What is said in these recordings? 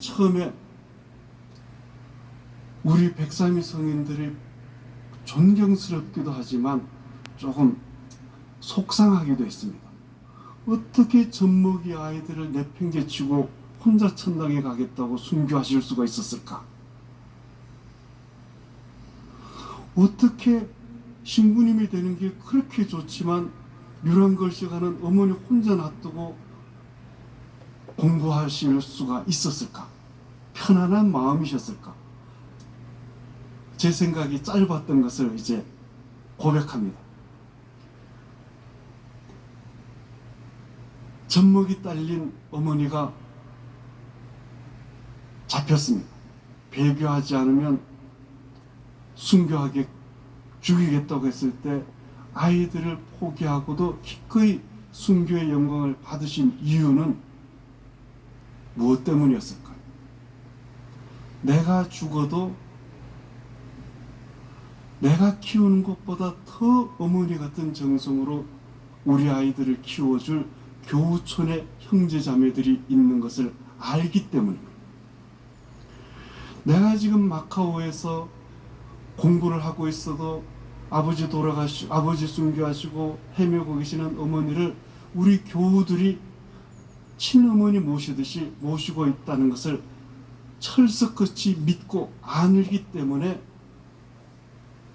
처음에 우리 백삼이 성인들이 존경스럽기도 하지만 조금 속상하기도 했습니다. 어떻게 젖먹이 아이들을 내팽개치고 혼자 천당에 가겠다고 순교하실 수가 있었을까? 어떻게 신부님이 되는 게 그렇게 좋지만 유랑걸식하는 어머니 혼자 놔두고 공부하실 수가 있었을까? 편안한 마음이셨을까? 제 생각이 짧았던 것을 이제 고백합니다. 젖먹이 딸린 어머니가 잡혔습니다. 배교하지 않으면 순교하게 죽이겠다고 했을 때 아이들을 포기하고도 기꺼이 순교의 영광을 받으신 이유는 무엇 때문이었을까요? 내가 죽어도 내가 키우는 것보다 더 어머니 같은 정성으로 우리 아이들을 키워줄 교우촌의 형제자매들이 있는 것을 알기 때문입니다. 내가 지금 마카오에서 공부를 하고 있어도 아버지 순교하시고 헤매고 계시는 어머니를 우리 교우들이 친어머니 모시듯이 모시고 있다는 것을 철석같이 믿고 알기 때문에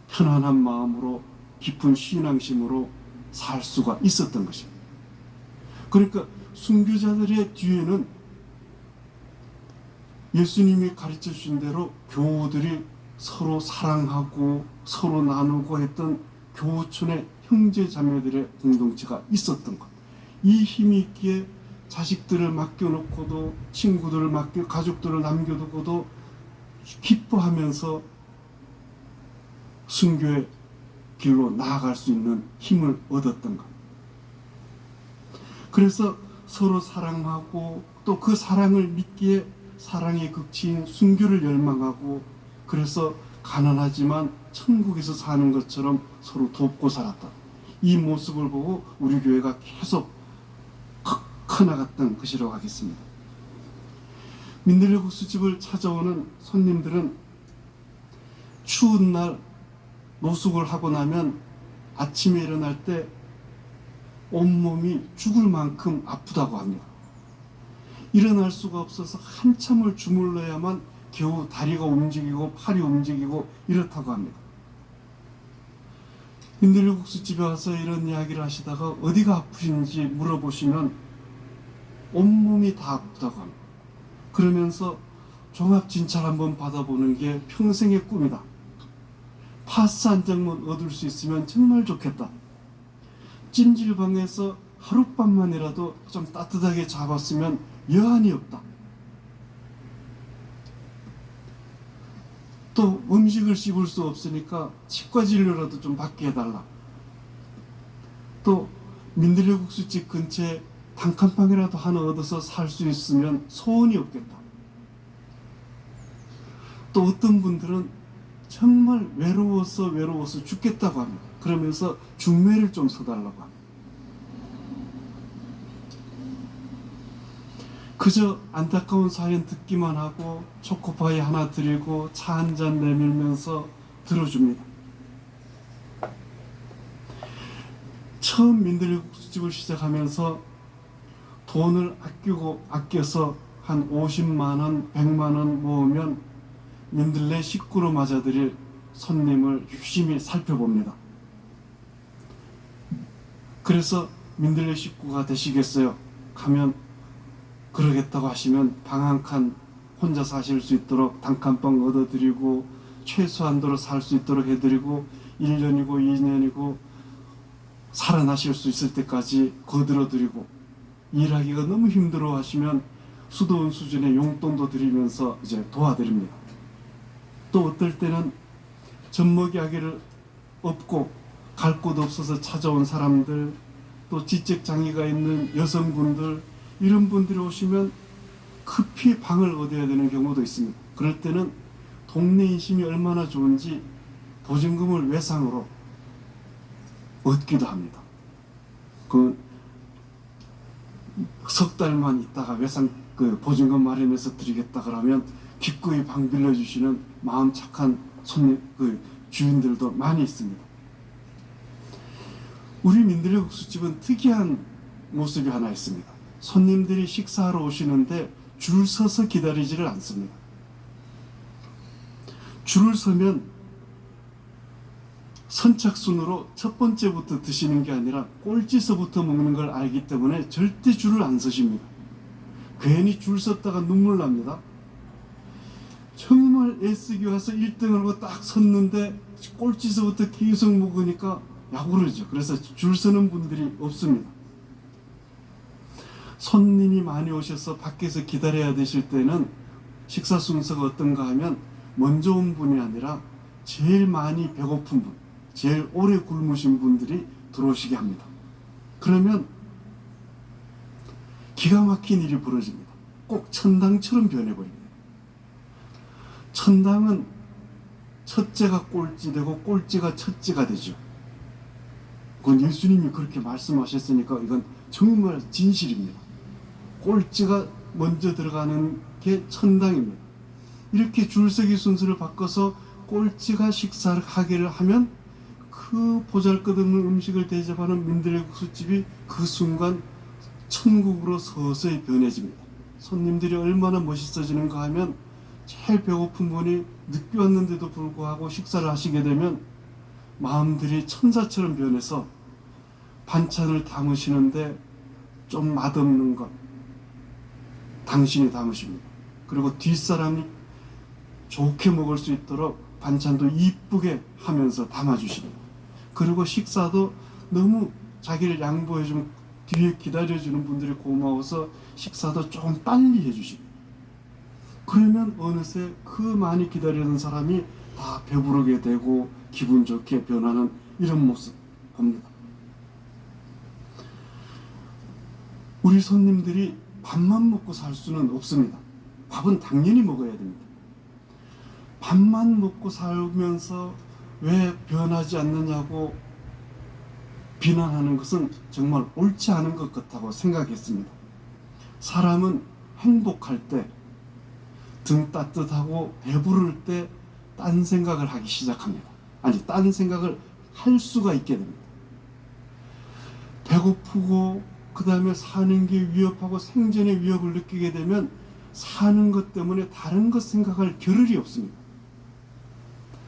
편안한 마음으로 깊은 신앙심으로 살 수가 있었던 것입니다. 그러니까 순교자들의 뒤에는 예수님이 가르쳐 주신 대로 교우들이 서로 사랑하고 서로 나누고 했던 교우촌의 형제 자매들의 공동체가 있었던 것. 이 힘이 있기에 자식들을 맡겨놓고도 친구들을 가족들을 남겨두고도 기뻐하면서 순교의 길로 나아갈 수 있는 힘을 얻었던 것. 그래서 서로 사랑하고 또 그 사랑을 믿기에 사랑의 극치인 순교를 열망하고 그래서 가난하지만 천국에서 사는 것처럼 서로 돕고 살았다. 이 모습을 보고 우리 교회가 계속 커나갔던 것이라고 하겠습니다. 민들레 국수집을 찾아오는 손님들은 추운 날 노숙을 하고 나면 아침에 일어날 때 온몸이 죽을 만큼 아프다고 합니다. 일어날 수가 없어서 한참을 주물러야만 겨우 다리가 움직이고 팔이 움직이고 이렇다고 합니다. 민들레 국수집에 와서 이런 이야기를 하시다가 어디가 아프신지 물어보시면 온몸이 다 아프다고 합니다. 그러면서 종합진찰 한번 받아보는 게 평생의 꿈이다. 파스 한 장만 얻을 수 있으면 정말 좋겠다. 찜질방에서 하룻밤만이라도 좀 따뜻하게 잡았으면 여한이 없다. 또 음식을 씹을 수 없으니까 치과 진료라도 좀 받게 해달라. 또 민들레 국수집 근처에 단칸방이라도 하나 얻어서 살 수 있으면 소원이 없겠다. 또 어떤 분들은 정말 외로워서 죽겠다고 합니다. 그러면서 중매를 좀 서달라고 합니다. 그저 안타까운 사연 듣기만 하고 초코파이 하나 드리고 차 한 잔 내밀면서 들어줍니다. 처음 민들레 국수집을 시작하면서 돈을 아껴서 한 50만 원, 100만 원 모으면 민들레 식구로 맞아들일 손님을 유심히 살펴봅니다. 그래서 민들레 식구가 되시겠어요? 하면 그러겠다고 하시면 방 한 칸 혼자 사실 수 있도록 단칸방 얻어드리고 최소한도로 살 수 있도록 해드리고 1년이고 2년이고 살아나실 수 있을 때까지 거들어드리고 일하기가 너무 힘들어 하시면 수도원 수준의 용돈도 드리면서 이제 도와드립니다. 또 어떨 때는 젖먹이 아기를 업고 갈 곳 없어서 찾아온 사람들, 또 지적장애가 있는 여성분들, 이런 분들이 오시면 급히 방을 얻어야 되는 경우도 있습니다. 그럴 때는 동네 인심이 얼마나 좋은지 보증금을 외상으로 얻기도 합니다. 석 달만 있다가 외상 그 보증금 마련해서 드리겠다 그러면 기꺼이 방 빌려주시는 마음 착한 손님, 그 주인들도 많이 있습니다. 우리 민들레 국수집은 특이한 모습이 하나 있습니다. 손님들이 식사하러 오시는데 줄 서서 기다리지를 않습니다. 줄을 서면 선착순으로 첫 번째부터 드시는 게 아니라 꼴찌서부터 먹는 걸 알기 때문에 절대 줄을 안 서십니다. 괜히 줄 섰다가 눈물 납니다. 정말 애쓰기 와서 1등을 하고 딱 섰는데 꼴찌서부터 계속 먹으니까 야구르죠. 그래서 줄 서는 분들이 없습니다. 손님이 많이 오셔서 밖에서 기다려야 되실 때는 식사 순서가 어떤가 하면 먼저 온 분이 아니라 제일 많이 배고픈 분, 제일 오래 굶으신 분들이 들어오시게 합니다. 그러면 기가 막힌 일이 벌어집니다. 꼭 천당처럼 변해버립니다. 천당은 첫째가 꼴찌되고 꼴찌가 첫째가 되죠. 그건 예수님이 그렇게 말씀하셨으니까 이건 정말 진실입니다. 꼴찌가 먼저 들어가는 게 천당입니다. 이렇게 줄서기 순서를 바꿔서 꼴찌가 식사를 하기를 하면 그 보잘것없는 음식을 대접하는 민들레 국수집이 그 순간 천국으로 서서히 변해집니다. 손님들이 얼마나 멋있어지는가 하면 제일 배고픈 분이 늦게 왔는데도 불구하고 식사를 하시게 되면 마음들이 천사처럼 변해서 반찬을 담으시는데 좀 맛없는 것 당신이 담으십니다. 그리고 뒷사람이 좋게 먹을 수 있도록 반찬도 이쁘게 하면서 담아주십니다. 그리고 식사도 너무 자기를 양보해주면 뒤에 기다려주는 분들이 고마워서 식사도 조금 빨리 해주십니다. 그러면 어느새 그 많이 기다리는 사람이 다 배부르게 되고 기분 좋게 변하는 이런 모습 봅니다. 우리 손님들이 밥만 먹고 살 수는 없습니다. 밥은 당연히 먹어야 됩니다. 밥만 먹고 살면서 왜 변하지 않느냐고 비난하는 것은 정말 옳지 않은 것 같다고 생각했습니다. 사람은 행복할 때, 등 따뜻하고 배부를 때 딴 생각을 하기 시작합니다. 아니, 딴 생각을 할 수가 있게 됩니다. 배고프고 그 다음에 사는 게 위협하고 생존의 위협을 느끼게 되면 사는 것 때문에 다른 것 생각할 겨를이 없습니다.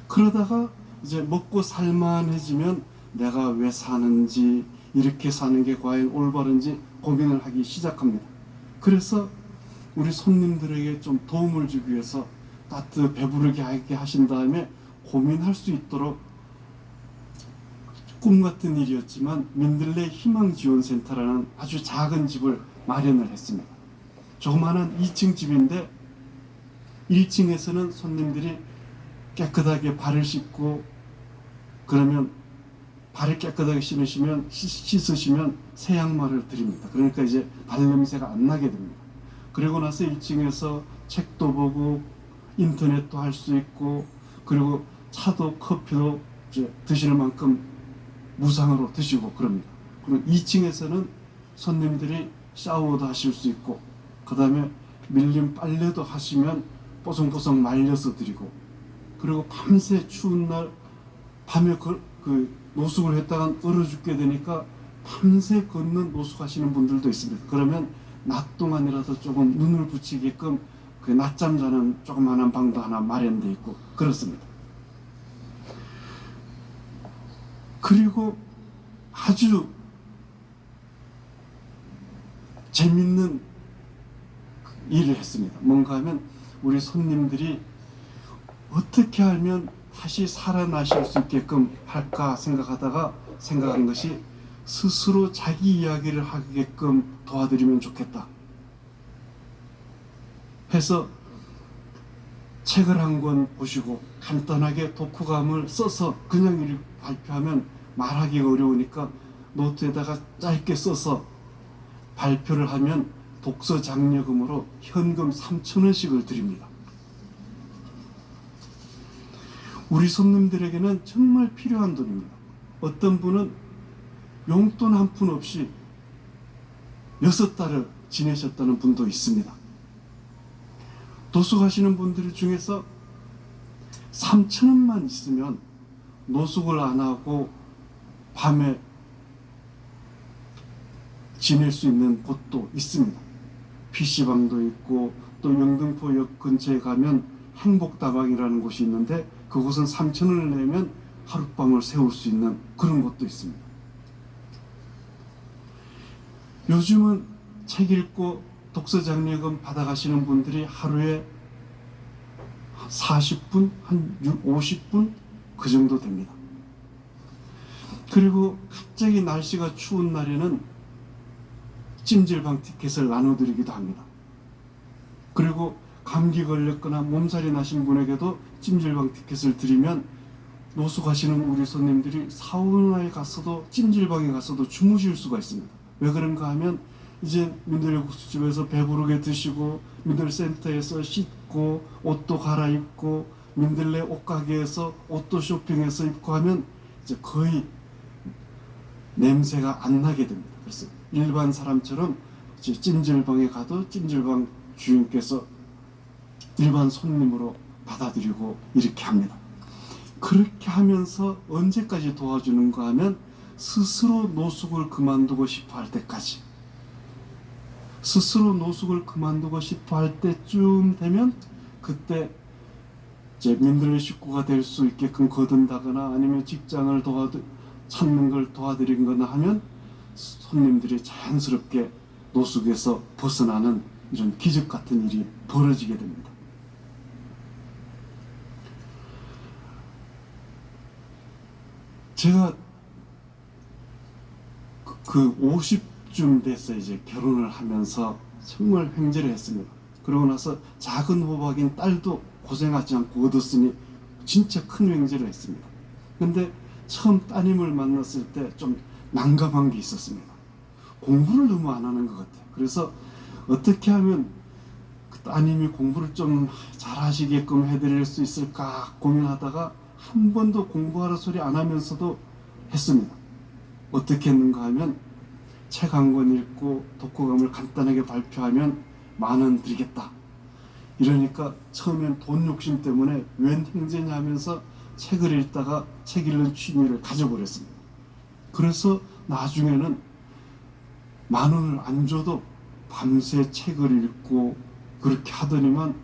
그러다가 이제 먹고 살만해지면 내가 왜 사는지, 이렇게 사는 게 과연 올바른지 고민을 하기 시작합니다. 그래서 우리 손님들에게 좀 도움을 주기 위해서 따뜻 배부르게 하게 하신 다음에 고민할 수 있도록 꿈같은 일이었지만 민들레 희망지원센터라는 아주 작은 집을 마련을 했습니다. 조그마한 2층 집인데 1층에서는 손님들이 깨끗하게 발을 씻고, 그러면 발을 깨끗하게 씻으시면 새 양말을 드립니다. 그러니까 이제 발냄새가 안 나게 됩니다. 그리고 나서 1층에서 책도 보고 인터넷도 할 수 있고, 그리고 차도 커피도 이제 드시는 만큼 무상으로 드시고 그럽니다. 그리고 2층에서는 손님들이 샤워도 하실 수 있고, 그 다음에 밀린 빨래도 하시면 뽀송뽀송 말려서 드리고, 그리고 밤새 추운 날 밤에 그 노숙을 했다가 얼어 죽게 되니까 밤새 걷는 노숙하시는 분들도 있습니다. 그러면 낮 동안이라도 조금 눈을 붙이게끔 그 낮잠 자는 조그마한 방도 하나 마련되어 있고 그렇습니다. 그리고 아주 재밌는 일을 했습니다. 뭔가 하면 우리 손님들이 어떻게 하면 다시 살아나실 수 있게끔 할까 생각한 것이 스스로 자기 이야기를 하게끔 도와드리면 좋겠다 해서 책을 한 권 보시고 간단하게 독후감을 써서 그냥 이렇게 발표하면 말하기가 어려우니까 노트에다가 짧게 써서 발표를 하면 독서 장려금으로 현금 3,000원씩을 드립니다. 우리 손님들에게는 정말 필요한 돈입니다. 어떤 분은 용돈 한 푼 없이 6달을 지내셨다는 분도 있습니다. 노숙하시는 분들 중에서 3,000원만 있으면 노숙을 안 하고 밤에 지낼 수 있는 곳도 있습니다. PC방도 있고 또 영등포역 근처에 가면 행복다방이라는 곳이 있는데 그곳은 3,000원을 내면 하룻밤을 세울 수 있는 그런 곳도 있습니다. 요즘은 책 읽고 독서장려금 받아가시는 분들이 하루에 40분, 한 50분 그 정도 됩니다. 그리고 갑자기 날씨가 추운 날에는 찜질방 티켓을 나눠드리기도 합니다. 그리고 감기 걸렸거나 몸살이 나신 분에게도 찜질방 티켓을 드리면 노숙하시는 우리 손님들이 사우나에 가서도 찜질방에 가서도 주무실 수가 있습니다. 왜 그런가 하면 이제 민들레국수집에서 배부르게 드시고 민들센터에서 씻고 옷도 갈아입고 민들레 옷가게에서 옷도 쇼핑해서 입고 하면 이제 거의 냄새가 안 나게 됩니다. 그래서 일반 사람처럼 이제 찜질방에 가도 찜질방 주인께서 일반 손님으로 받아들이고 이렇게 합니다. 그렇게 하면서 언제까지 도와주는가 하면 스스로 노숙을 그만두고 싶어 할 때까지, 스스로 노숙을 그만두고 싶어 할 때쯤 되면 그때 이제 민들레 식구가 될 수 있게끔 거둔다거나 아니면 직장을 찾는 걸 도와드리거나 하면 손님들이 자연스럽게 노숙에서 벗어나는 이런 기적 같은 일이 벌어지게 됩니다. 제가 그 50쯤 돼서 이제 결혼을 하면서 정말 횡재를 했습니다. 그러고 나서 작은 호박인 딸도 고생하지 않고 얻었으니 진짜 큰 횡재를 했습니다. 근데 처음 따님을 만났을 때 좀 난감한 게 있었습니다. 공부를 너무 안 하는 것 같아요. 그래서 어떻게 하면 그 따님이 공부를 좀 잘하시게끔 해드릴 수 있을까 고민하다가 한 번도 공부하라 소리 안 하면서도 했습니다. 어떻게 했는가 하면 책 한 권 읽고 독후감을 간단하게 발표하면 10,000원 드리겠다. 이러니까 처음엔 돈 욕심 때문에 웬 행제냐 하면서 책을 읽다가 책 읽는 취미를 가져버렸습니다. 그래서 나중에는 10,000원을 안 줘도 밤새 책을 읽고 그렇게 하더니만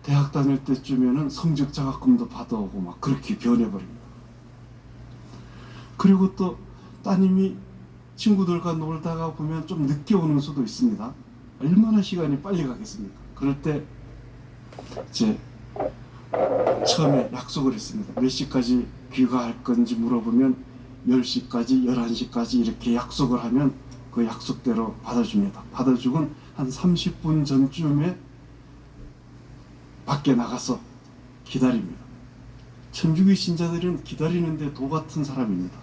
대학 다닐 때쯤에는 성적 장학금도 받아오고 막 그렇게 변해버립니다. 그리고 또 따님이 친구들과 놀다가 보면 좀 늦게 오는 수도 있습니다. 얼마나 시간이 빨리 가겠습니까? 그럴 때 이제 처음에 약속을 했습니다. 몇 시까지 귀가할 건지 물어보면 10시까지, 11시까지 이렇게 약속을 하면 그 약속대로 받아줍니다. 받아주곤 한 30분 전쯤에 밖에 나가서 기다립니다. 천주교 신자들은 기다리는데 도 같은 사람입니다.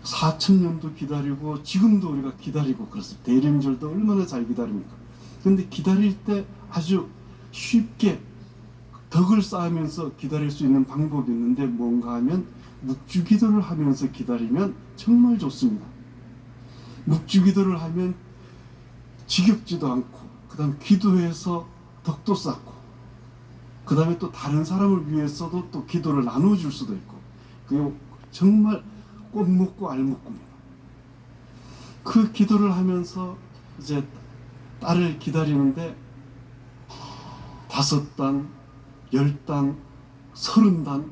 4,000년도 기다리고 지금도 우리가 기다리고 그렇습니다. 대림절도 얼마나 잘 기다립니까? 그런데 기다릴 때 아주 쉽게 덕을 쌓으면서 기다릴 수 있는 방법이 있는데 뭔가 하면 묵주기도를 하면서 기다리면 정말 좋습니다. 묵주기도를 하면 지겹지도 않고 그 다음 기도해서 덕도 쌓고 그 다음에 또 다른 사람을 위해서도 또 기도를 나눠줄 수도 있고 그리고 정말 꽃 먹고 알 먹고입니다. 그 기도를 하면서 이제 딸을 기다리는데 5단, 10단, 30단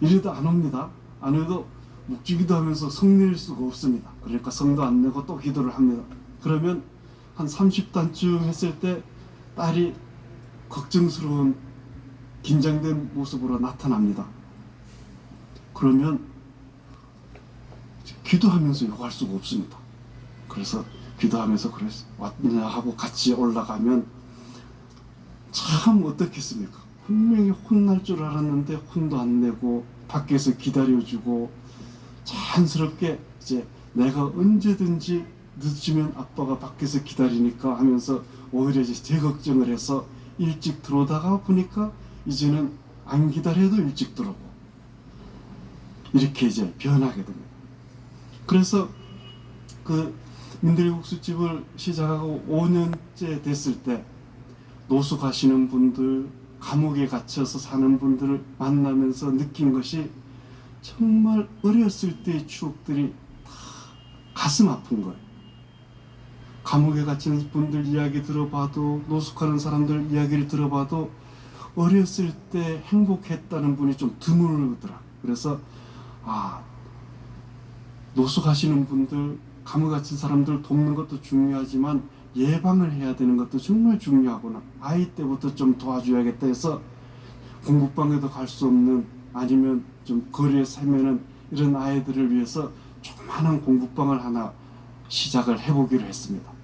이래도 안 옵니다. 안 해도 묵주기도 하면서 성 낼 수가 없습니다. 그러니까 성도 안 내고 또 기도를 합니다. 그러면 한 30단쯤 했을 때 딸이 걱정스러운 긴장된 모습으로 나타납니다. 그러면 기도하면서 욕할 수가 없습니다. 그래서 기도하면서 그래서 왔냐 하고 같이 올라가면 참 어떻겠습니까? 분명히 혼날 줄 알았는데 혼도 안 내고 밖에서 기다려주고 자연스럽게 이제 내가 언제든지 늦으면 아빠가 밖에서 기다리니까 하면서 오히려 이제 제 걱정을 해서 일찍 들어오다가 보니까 이제는 안 기다려도 일찍 들어오고 이렇게 이제 변하게 됩니다. 그래서 그 민들국수집을 시작하고 5년째 됐을 때 노숙 하시는 분들, 감옥에 갇혀서 사는 분들을 만나면서 느낀 것이 정말 어렸을 때의 추억들이 다 가슴 아픈 거예요. 감옥에 갇힌 분들 이야기 들어봐도, 노숙하는 사람들 이야기를 들어봐도 어렸을 때 행복했다는 분이 좀 드물더라. 그래서 노숙하시는 분들, 감옥에 갇힌 사람들 돕는 것도 중요하지만 예방을 해야 되는 것도 정말 중요하구나. 아이 때부터 좀 도와줘야겠다 해서 공부방에도 갈 수 없는, 아니면 좀 거리에서 헤매는 이런 아이들을 위해서 조그마한 공부방을 하나 시작을 해보기로 했습니다.